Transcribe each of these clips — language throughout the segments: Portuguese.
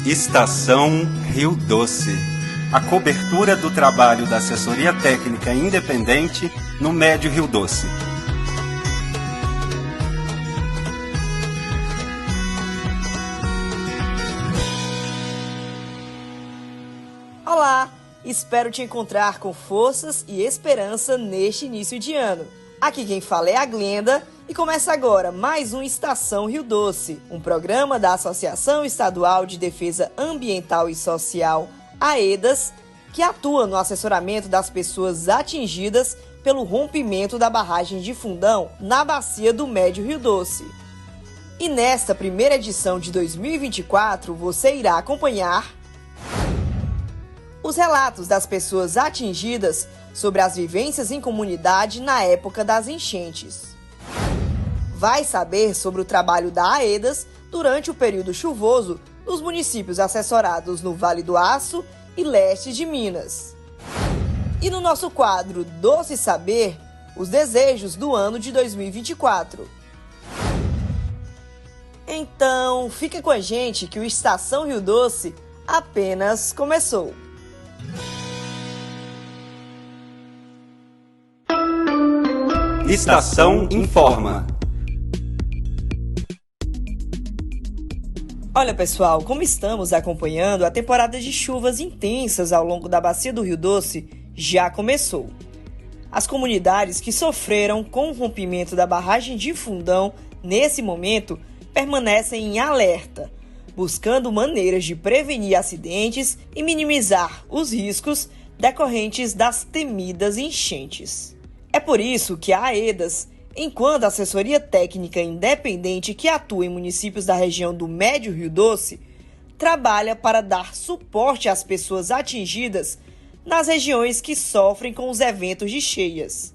Estação Rio Doce. A cobertura do trabalho da Assessoria Técnica Independente no Médio Rio Doce. Olá! Espero te encontrar com forças e esperança neste início de ano. Aqui quem fala é a Glenda e começa agora mais um Estação Rio Doce, um programa da Associação Estadual de Defesa Ambiental e Social, AEDAS, que atua no assessoramento das pessoas atingidas pelo rompimento da barragem de Fundão na bacia do Médio Rio Doce. E nesta primeira edição de 2024, você irá acompanhar os relatos das pessoas atingidas sobre as vivências em comunidade na época das enchentes. Vai saber sobre o trabalho da AEDAS durante o período chuvoso nos municípios assessorados no Vale do Aço e leste de Minas. E no nosso quadro Doce Saber, os desejos do ano de 2024. Então, fica com a gente que o Estação Rio Doce apenas começou. Estação Informa. Olha pessoal, como estamos acompanhando, a temporada de chuvas intensas ao longo da bacia do Rio Doce já começou. As comunidades que sofreram com o rompimento da barragem de Fundão nesse momento permanecem em alerta, buscando maneiras de prevenir acidentes e minimizar os riscos decorrentes das temidas enchentes. É por isso que a AEDAS, enquanto assessoria técnica independente que atua em municípios da região do Médio Rio Doce, trabalha para dar suporte às pessoas atingidas nas regiões que sofrem com os eventos de cheias.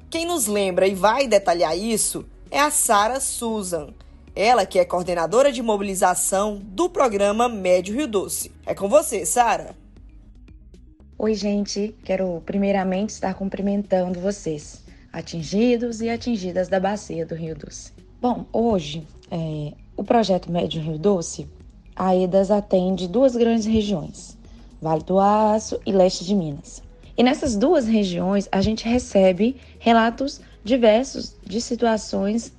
Quem nos lembra e vai detalhar isso é a Sara Susan, ela que é coordenadora de mobilização do programa Médio Rio Doce. É com você, Sara. Oi, gente. Quero primeiramente estar cumprimentando vocês, atingidos e atingidas da bacia do Rio Doce. Bom, hoje, o projeto Médio Rio Doce, a AEDAS atende duas grandes regiões, Vale do Aço e leste de Minas. E nessas duas regiões, a gente recebe relatos diversos de situações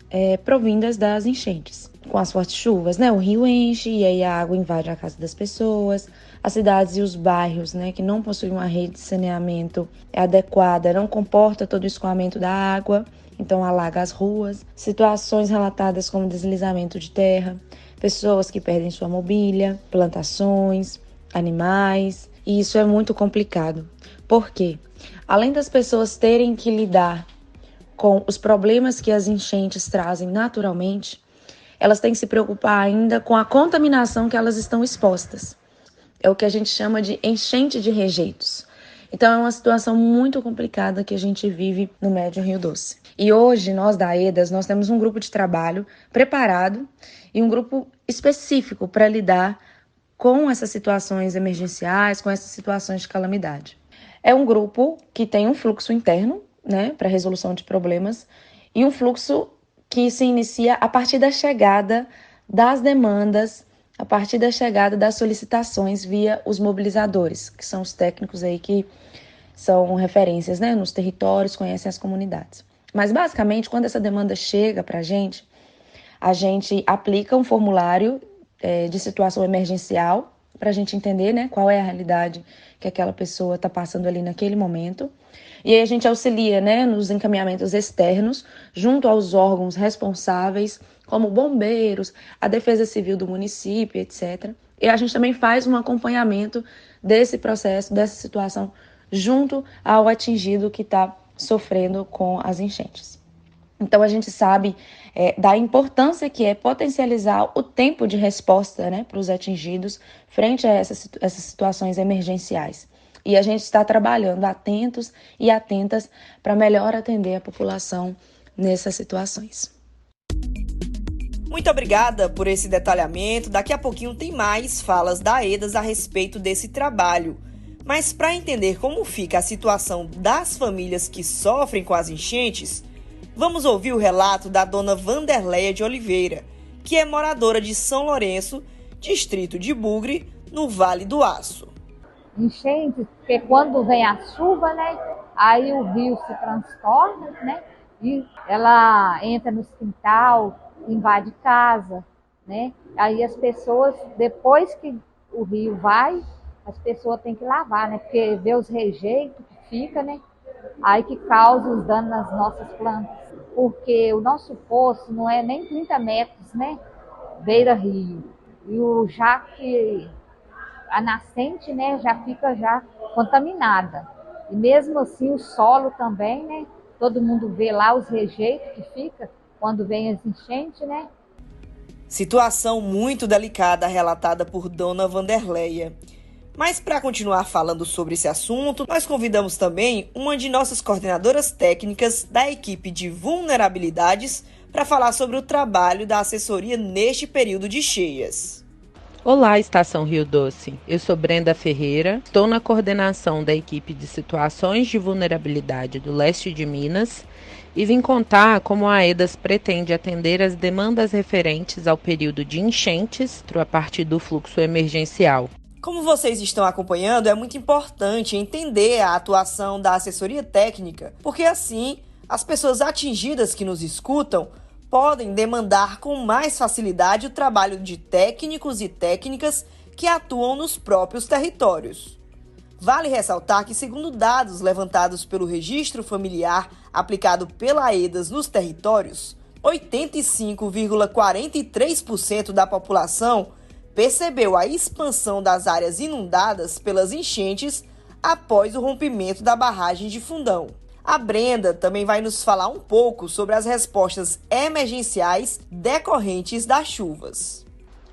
provindas das enchentes. Com as fortes chuvas, o rio enche e aí a água invade a casa das pessoas. As cidades e os bairros, que não possuem uma rede de saneamento adequada, não comporta todo o escoamento da água, então alaga as ruas. Situações relatadas como deslizamento de terra, pessoas que perdem sua mobília, plantações, animais. E isso é muito complicado. Por quê? Além das pessoas terem que lidar com os problemas que as enchentes trazem naturalmente, elas têm que se preocupar ainda com a contaminação que elas estão expostas. É o que a gente chama de enchente de rejeitos. Então é uma situação muito complicada que a gente vive no Médio Rio Doce. E hoje, nós da AEDAS, nós temos um grupo de trabalho preparado e um grupo específico para lidar com essas situações emergenciais, com essas situações de calamidade. É um grupo que tem um fluxo interno, para resolução de problemas, e um fluxo que se inicia a partir da chegada das demandas, a partir da chegada das solicitações via os mobilizadores, que são os técnicos aí que são referências nos territórios, conhecem as comunidades. Mas basicamente, quando essa demanda chega para a gente aplica um formulário de situação emergencial para a gente entender qual é a realidade que aquela pessoa está passando ali naquele momento. E aí a gente auxilia nos encaminhamentos externos, junto aos órgãos responsáveis, como bombeiros, a Defesa Civil do município, etc. E a gente também faz um acompanhamento desse processo, dessa situação, junto ao atingido que está sofrendo com as enchentes. Então a gente sabe da importância que é potencializar o tempo de resposta para os atingidos frente a essas situações emergenciais. E a gente está trabalhando atentos e atentas para melhor atender a população nessas situações. Muito obrigada por esse detalhamento. Daqui a pouquinho tem mais falas da AEDAS a respeito desse trabalho. Mas para entender como fica a situação das famílias que sofrem com as enchentes, vamos ouvir o relato da dona Vanderleia de Oliveira, que é moradora de São Lourenço, distrito de Bugre, no Vale do Aço. Enchente, porque quando vem a chuva, né, aí o rio se transforma, né, e ela entra no quintal, invade casa, né, aí as pessoas, depois que o rio vai, as pessoas têm que lavar, né, porque vê os rejeitos que fica, né, aí que causa os danos nas nossas plantas, porque o nosso poço não é nem 30 metros, né, beira rio, e já que a nascente, né, já fica já contaminada. E mesmo assim o solo também, né, todo mundo vê lá os rejeitos que fica quando vem as enchentes, né. Situação muito delicada relatada por Dona Vanderleia. Mas para continuar falando sobre esse assunto, nós convidamos também uma de nossas coordenadoras técnicas da equipe de vulnerabilidades para falar sobre o trabalho da assessoria neste período de cheias. Olá, Estação Rio Doce. Eu sou Brenda Ferreira, estou na coordenação da equipe de situações de vulnerabilidade do leste de Minas e vim contar como a AEDAS pretende atender as demandas referentes ao período de enchentes a partir do fluxo emergencial. Como vocês estão acompanhando, é muito importante entender a atuação da assessoria técnica, porque assim as pessoas atingidas que nos escutam podem demandar com mais facilidade o trabalho de técnicos e técnicas que atuam nos próprios territórios. Vale ressaltar que, segundo dados levantados pelo Registro Familiar aplicado pela AEDAS nos territórios, 85,43% da população percebeu a expansão das áreas inundadas pelas enchentes após o rompimento da barragem de Fundão. A Brenda também vai nos falar um pouco sobre as respostas emergenciais decorrentes das chuvas.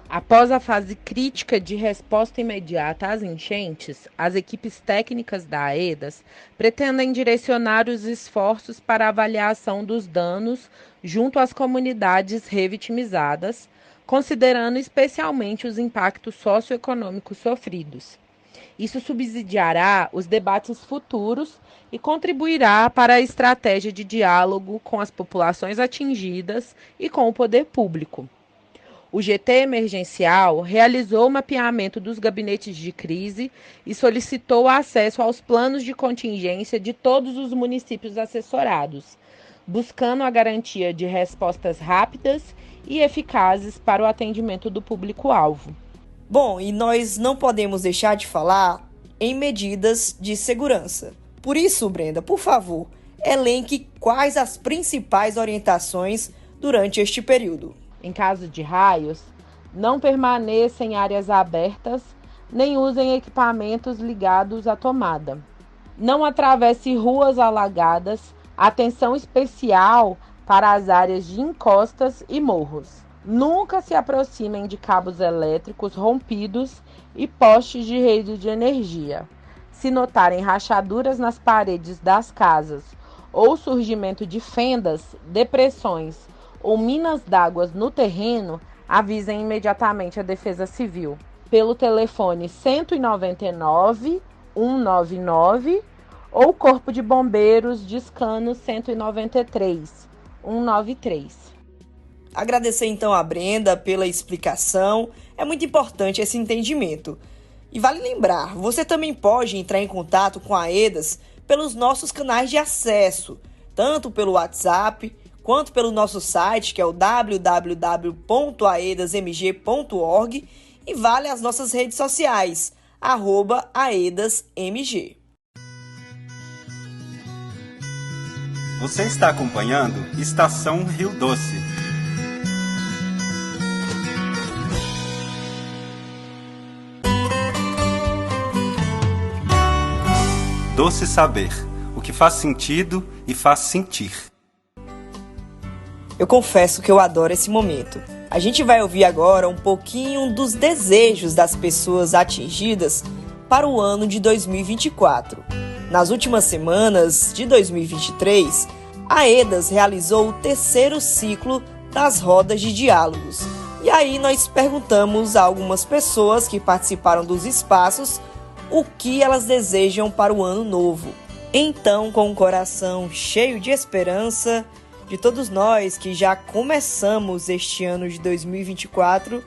Após a fase crítica de resposta imediata às enchentes, as equipes técnicas da AEDAS pretendem direcionar os esforços para a avaliação dos danos junto às comunidades revitimizadas, considerando especialmente os impactos socioeconômicos sofridos. Isso subsidiará os debates futuros e contribuirá para a estratégia de diálogo com as populações atingidas e com o poder público. O GT Emergencial realizou o mapeamento dos gabinetes de crise e solicitou acesso aos planos de contingência de todos os municípios assessorados, buscando a garantia de respostas rápidas e eficazes para o atendimento do público-alvo. Bom, e nós não podemos deixar de falar em medidas de segurança. Por isso, Brenda, por favor, elenque quais as principais orientações durante este período. Em caso de raios, não permaneça em áreas abertas, nem usem equipamentos ligados à tomada. Não atravesse ruas alagadas, atenção especial para as áreas de encostas e morros. Nunca se aproximem de cabos elétricos rompidos e postes de rede de energia. Se notarem rachaduras nas paredes das casas ou surgimento de fendas, depressões ou minas d'água no terreno, avisem imediatamente a Defesa Civil pelo telefone 199 199 ou Corpo de Bombeiros Discano 193 193. Agradecer então a Brenda pela explicação, é muito importante esse entendimento. E vale lembrar, você também pode entrar em contato com a AEDAS pelos nossos canais de acesso, tanto pelo WhatsApp, quanto pelo nosso site, que é o www.aedasmg.org, e vale as nossas redes sociais, @aedasmg. Você está acompanhando Estação Rio Doce. Doce Saber, o que faz sentido e faz sentir. Eu confesso que eu adoro esse momento. A gente vai ouvir agora um pouquinho dos desejos das pessoas atingidas para o ano de 2024. Nas últimas semanas de 2023, a AEDAS realizou o 3º ciclo das rodas de diálogos. E aí nós perguntamos a algumas pessoas que participaram dos espaços o que elas desejam para o ano novo. Então, com o coração cheio de esperança, de todos nós que já começamos este ano de 2024,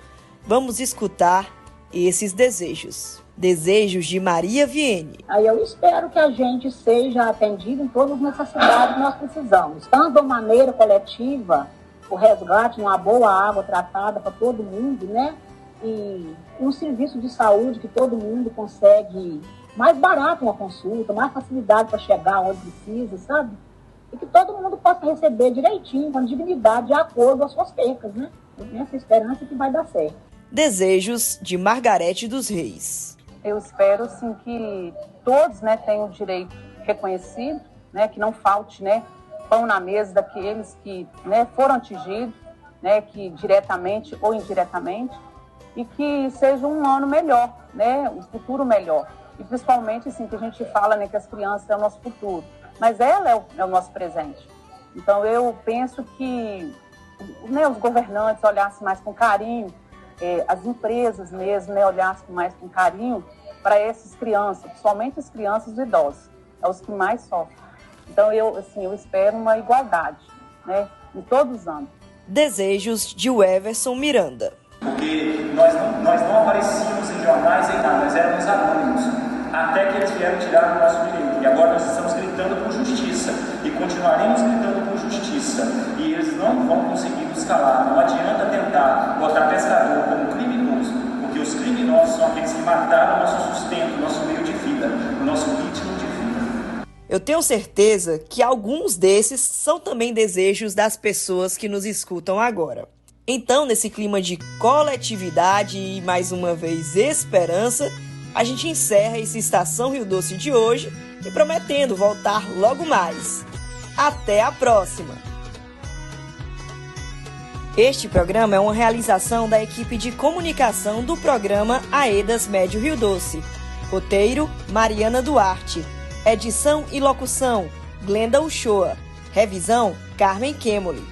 Vamos escutar esses desejos. Desejos de Maria Vienne. Aí eu espero que a gente seja atendido em todas as necessidades que nós precisamos. Tanto de maneira coletiva, o resgate de uma boa água tratada para todo mundo, né? E um serviço de saúde que todo mundo consegue mais barato uma consulta, mais facilidade para chegar onde precisa, sabe? E que todo mundo possa receber direitinho, com dignidade, de acordo com as suas percas, né? Eu tenho essa esperança que vai dar certo. Desejos de Margarete dos Reis. Eu espero, sim, que todos, né, tenham o direito reconhecido, né, que não falte, né, pão na mesa daqueles que, né, foram atingidos, né, que diretamente ou indiretamente, e que seja um ano melhor, né, um futuro melhor. E principalmente, assim, que a gente fala, né, que as crianças são o nosso futuro, mas ela é o nosso presente. Então, eu penso que, né, os governantes olhassem mais com carinho, as empresas mesmo, né, olhassem mais com carinho para essas crianças, principalmente as crianças e idosos, é os que mais sofrem. Então, eu espero uma igualdade, né, em todos os âmbitos. Desejos de Everson Miranda. Porque nós não aparecíamos em jornais nem nada, nós éramos anônimos, até que eles vieram tirar o nosso direito. E agora nós estamos gritando por justiça, e continuaremos gritando por justiça. E eles não vão conseguir nos calar. Não adianta tentar botar pescador como criminoso, porque os criminosos são aqueles que mataram o nosso sustento, o nosso meio de vida, o nosso ritmo de vida. Eu tenho certeza que alguns desses são também desejos das pessoas que nos escutam agora. Então, nesse clima de coletividade e, mais uma vez, esperança, a gente encerra esse Estação Rio Doce de hoje e prometendo voltar logo mais. Até a próxima! Este programa é uma realização da equipe de comunicação do programa AEDAS Médio Rio Doce. Roteiro, Mariana Duarte. Edição e locução, Glenda Uchoa. Revisão, Carmen Kemoli.